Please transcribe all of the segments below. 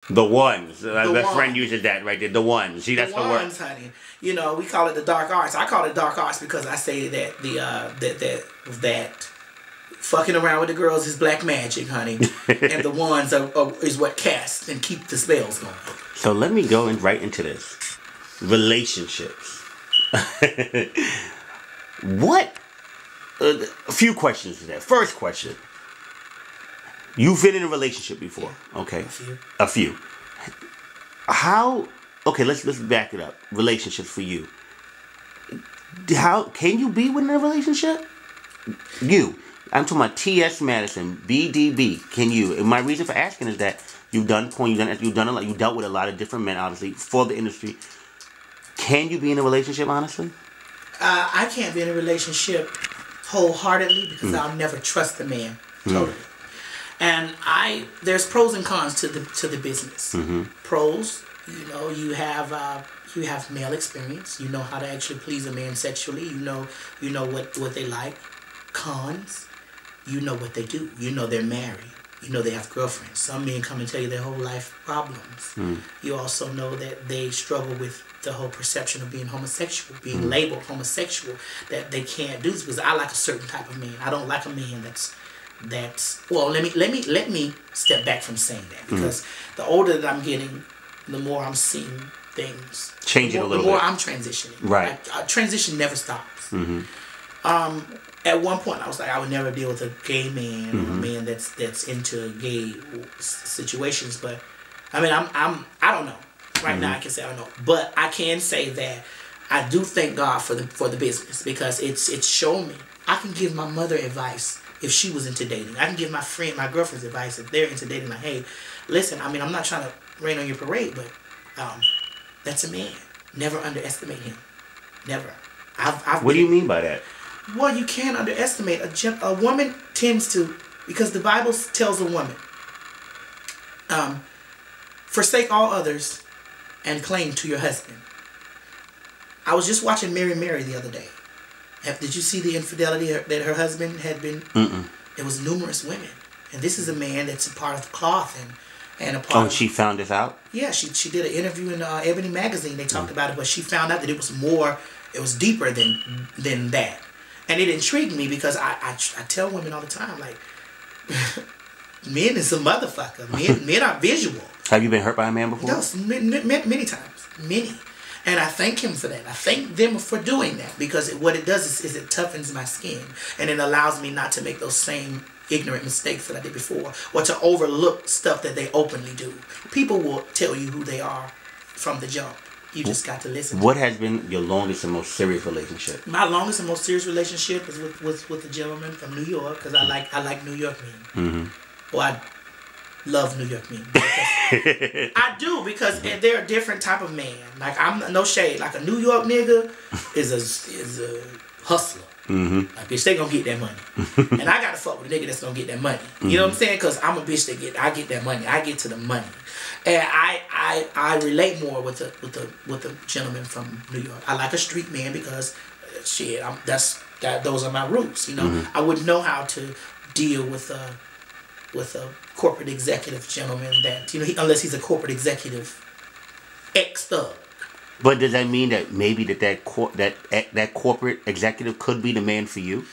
The ones. The My ones. friend uses that right there. The ones. See, that's the word. Ones, honey. You know, we call it the dark arts. I call it dark arts because I say that that fucking around with the girls is black magic, honey, and the ones is what casts and keep the spells going. So let me go right into this. Relationships. What? A few questions to that. First question. You've been in a relationship before, okay? A few. How? Okay, let's back it up. Relationships for you. How can you be within a relationship? I'm talking about T.S. Madison, BDB. Can you? And my reason for asking is that you've done porn, you've done a lot, you dealt with a lot of different men, obviously, for the industry. Can you be in a relationship, honestly? I can't be in a relationship wholeheartedly because I'll never trust a man totally. And there's pros and cons to the business. Pros, you have male experience. You know how to actually please a man sexually. You know what they like. Cons, you know what they do. You know they're married. You know they have girlfriends. Some men come and tell you their whole life problems. You also know that they struggle with the whole perception of being homosexual, being labeled homosexual, that they can't do this because I like a certain type of man. I don't like a man that's well, let me step back from saying that because the older that I'm getting, the more I'm seeing things changing a little bit. The more I'm transitioning. Right. Transition never stops. At one point, I was like, I would never deal with a gay man or a man that's into gay situations. But I mean, I don't know. Right now, I can say I don't know, but I can say that I do thank God for the business because it's shown me I can give my mother advice. If she was into dating, I can give my girlfriend's advice if they're into dating. Like, hey, listen, I mean, I'm not trying to rain on your parade, but that's a man. Never underestimate him. Never. What do you mean by that? Well, you can't underestimate a woman tends to, because the Bible tells a woman, forsake all others and cling to your husband. I was just watching Mary the other day. Did you see the infidelity that her husband had been? It was numerous women, and this is a man that's a part of the cloth and a part. Oh, and she found this out. Yeah, she did an interview in Ebony magazine. They talked about it, but she found out that it was more. It was deeper than that, and it intrigued me because I tell women all the time, like, men is a motherfucker. Men are visual. Have you been hurt by a man before? Yes, many times, many. And I thank him for that. I thank them for doing that because what it does is it toughens my skin and it allows me not to make those same ignorant mistakes that I did before or to overlook stuff that they openly do. People will tell you who they are from the jump. You just got to listen. What has been your longest and most serious relationship? My longest and most serious relationship is with a gentleman from New York because I like New York men. Well, I love New York men. I do because they're a different type of man. Like I'm no shade. Like a New York nigga is a hustler. Like bitch, they gonna get that money, and I gotta fuck with a nigga that's gonna get that money. You know what I'm saying? Because I'm a bitch I get that money. I get to the money, and I relate more with the gentleman from New York. I like a street man because shit, those are my roots. You know, I wouldn't know how to deal with a corporate executive gentleman that unless he's a corporate executive ex-thug. But does that mean that maybe that corporate executive could be the man for you?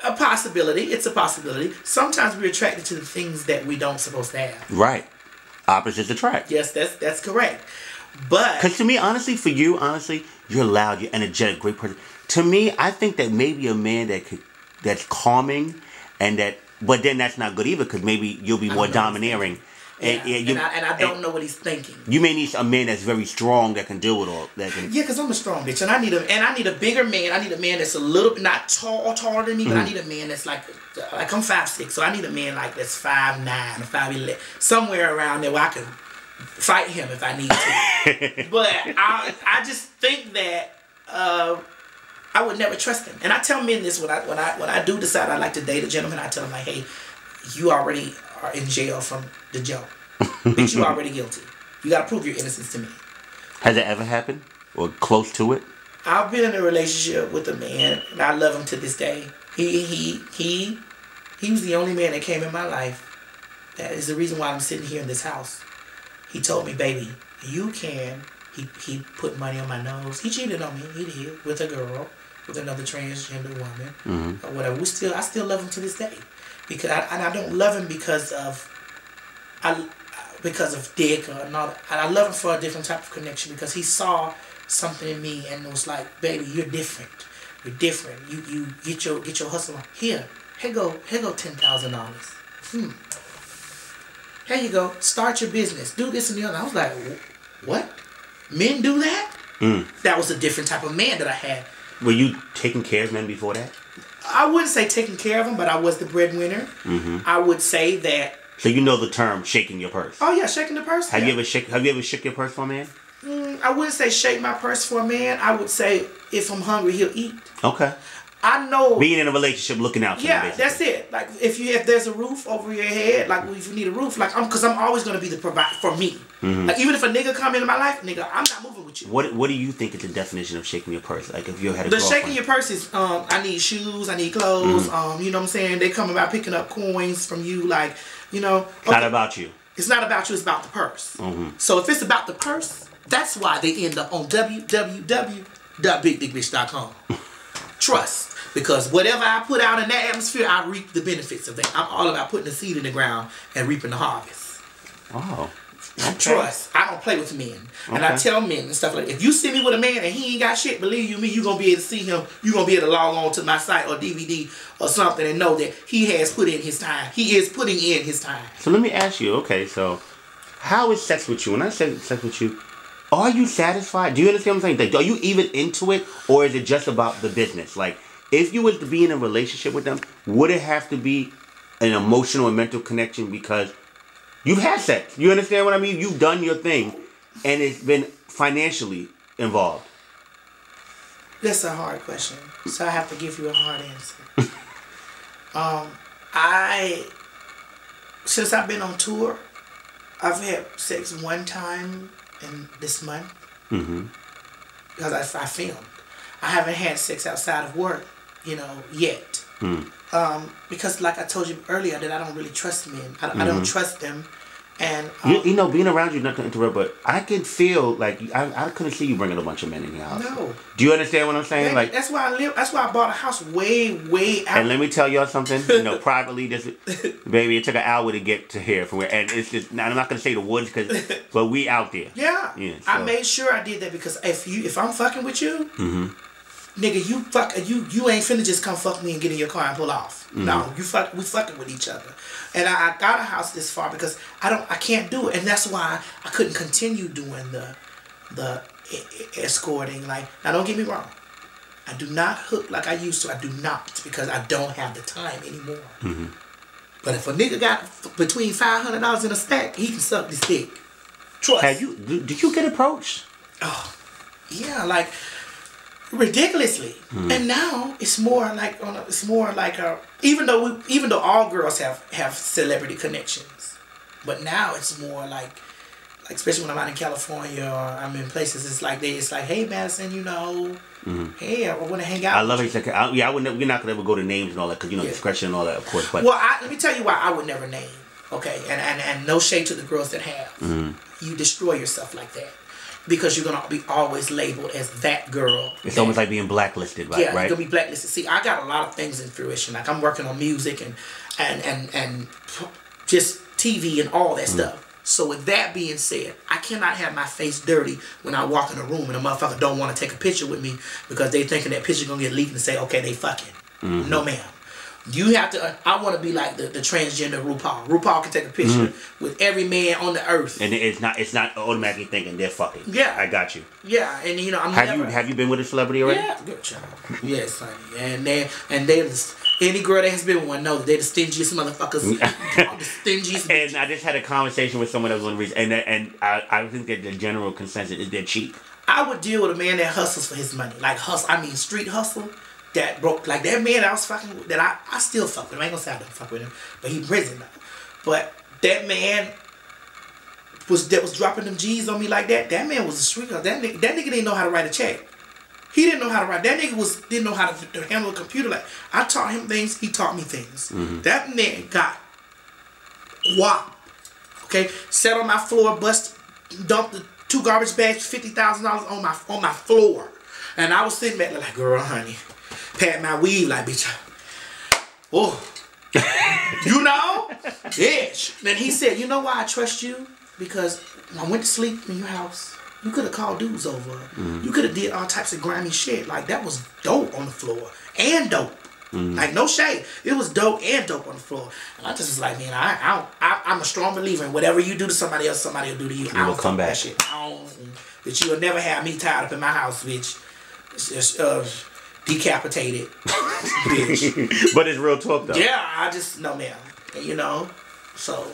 A possibility. It's a possibility. Sometimes we're attracted to the things that we don't supposed to have. Right. Opposites attract. Yes, that's correct. But because to me, honestly, you're loud, you're energetic, great person. To me, I think that maybe a man that's calming and that. But then that's not good either because maybe you'll be more domineering. And I don't know what he's thinking. You may need a man that's very strong that can deal with all that. Yeah, because I'm a strong bitch, and I need a bigger man. I need a man that's a little bit not taller than me, but I need a man that's like I'm 5'6", so I need a man like that's 5'9" or 5'11", somewhere around there where I can fight him if I need to. But I just think that I would never trust him. And I tell men this when I do decide I like to date a gentleman. I tell him like, hey, you already are in jail from the jump. Bitch, you already guilty. You gotta prove your innocence to me. Has it ever happened or close to it? I've been in a relationship with a man, and I love him to this day. He was the only man that came in my life. That is the reason why I'm sitting here in this house. He told me, baby, you can. He put money on my nose. He cheated on me. He did, with a girl, with another transgender woman, or whatever. I still love him to this day, because I don't love him because of dick or not. I love him for a different type of connection, because he saw something in me and was like, baby, you're different. You're different. You get your hustle on. Here go $10,000. Here you go. Start your business. Do this and the other. I was like, what? Men do that? That was a different type of man that I had. Were you taking care of men before that? I wouldn't say taking care of them, but I was the breadwinner. I would say that. So you know the term shaking your purse? Oh yeah, shaking the purse. Have you ever shook your purse for a man? I wouldn't say shake my purse for a man. I would say if I'm hungry, he'll eat. Okay. I know. Being in a relationship, looking out for yeah, you, that's it. Like if there's a roof over your head, like if you need a roof, like because I'm always gonna be the provider for me. Like even if a nigga come into my life, nigga, I'm not moving with you. What do you think is the definition of shaking your purse? Like if you had a the shaking your purse is I need shoes, I need clothes. You know what I'm saying? They come about picking up coins from you, like okay, it's not about you. It's not about you. It's about the purse. So if it's about the purse, that's why they end up on www.bigdickbitch.com. Trust. Because whatever I put out in that atmosphere, I reap the benefits of that. I'm all about putting the seed in the ground and reaping the harvest. Oh. Okay. Trust. I don't play with men. And I tell men and stuff like that. If you see me with a man and he ain't got shit, believe you me, you're going to be able to see him. You're going to be able to log on to my site or DVD or something and know that he has put in his time. He is putting in his time. So let me ask you, okay, so how is sex with you? When I say sex with you, are you satisfied? Do you understand what I'm saying? Like, are you even into it, or is it just about the business? Like, if you was to be in a relationship with them, would it have to be an emotional and mental connection because you've had sex? You understand what I mean? You've done your thing, and it's been financially involved. That's a hard question, so I have to give you a hard answer. Since I've been on tour, I've had sex one time in this month because I filmed. I haven't had sex outside of work, yet. Because like I told you earlier that I don't really trust men. I don't trust them. And being around you, not to interrupt, but I can feel like I couldn't see you bringing a bunch of men in your house. No. Do you understand what I'm saying? Man, like that's why I live. That's why I bought a house way out. And let me tell y'all something. Privately, baby, it took an hour to get to here from where, and it's just. I'm not gonna say the woods, but we out there. Yeah. So. I made sure I did that because if I'm fucking with you. Nigga, you ain't finna just come fuck me and get in your car and pull off. No, we fucking with each other. And I got a house this far because I can't do it, and that's why I couldn't continue doing the escorting. Like, now don't get me wrong, I do not hook like I used to. I do not, because I don't have the time anymore. But if a nigga got between $500 in a stack, he can suck this dick. Trust. Did you get approached? Oh, yeah, like. Ridiculously, and now it's more like even though all girls have celebrity connections, but now it's more like especially when I'm out in California or I'm in places, it's like hey Madison, hey, I want to hang out. I love it. We're not gonna ever go to names and all that because discretion and all that, of course. But let me tell you why I would never name. Okay, and no shade to the girls that have. You destroy yourself like that. Because you're gonna be always labeled as that girl. It's almost like being blacklisted, right? Yeah, you're gonna be blacklisted. See, I got a lot of things in fruition. Like I'm working on music and just TV and all that stuff. So with that being said, I cannot have my face dirty when I walk in a room and a motherfucker don't want to take a picture with me because they thinking that picture gonna get leaked and say, okay, they fucking. No, ma'am. You have to. I want to be like the transgender RuPaul. RuPaul can take a picture with every man on the earth, and it's not automatically thinking they're fucking. Yeah, I got you. Yeah, and have you been with a celebrity already? Yeah, good child. Yes, honey. And they any girl that has been with one knows that they're the stingiest motherfuckers. The stingiest. And I just had a conversation with someone that was on the reason, and I think that the general consensus is they're cheap. I would deal with a man that hustles for his money, like street hustle. That broke, like that man that I was fucking with, that I still fuck with him. I ain't gonna say I don't fuck with him, but he in prison now. But that man was dropping them G's on me like that. That man was a street hustler. That nigga didn't know how to write a check. He didn't know how to write. That nigga didn't know how to handle a computer. Like, I taught him things, he taught me things. That man got whopped. Okay, sat on my floor, bust dumped the 2 garbage bags, $50,000 on my floor. And I was sitting back there like, girl, honey, pat my weave like, bitch. Oh. You know? Bitch. And he said, you know why I trust you? Because when I went to sleep in your house, you could have called dudes over. You could have did all types of grimy shit. Like, that was dope on the floor. And dope. Like, no shade. It was dope and dope on the floor. And I just was like, man, I'm a strong believer in whatever you do to somebody else, somebody will do to you. I don't come back. That shit. That you will never have me tied up in my house, bitch. Decapitated. Bitch. But it's real talk, though. Yeah, I just, no, man. You know? So...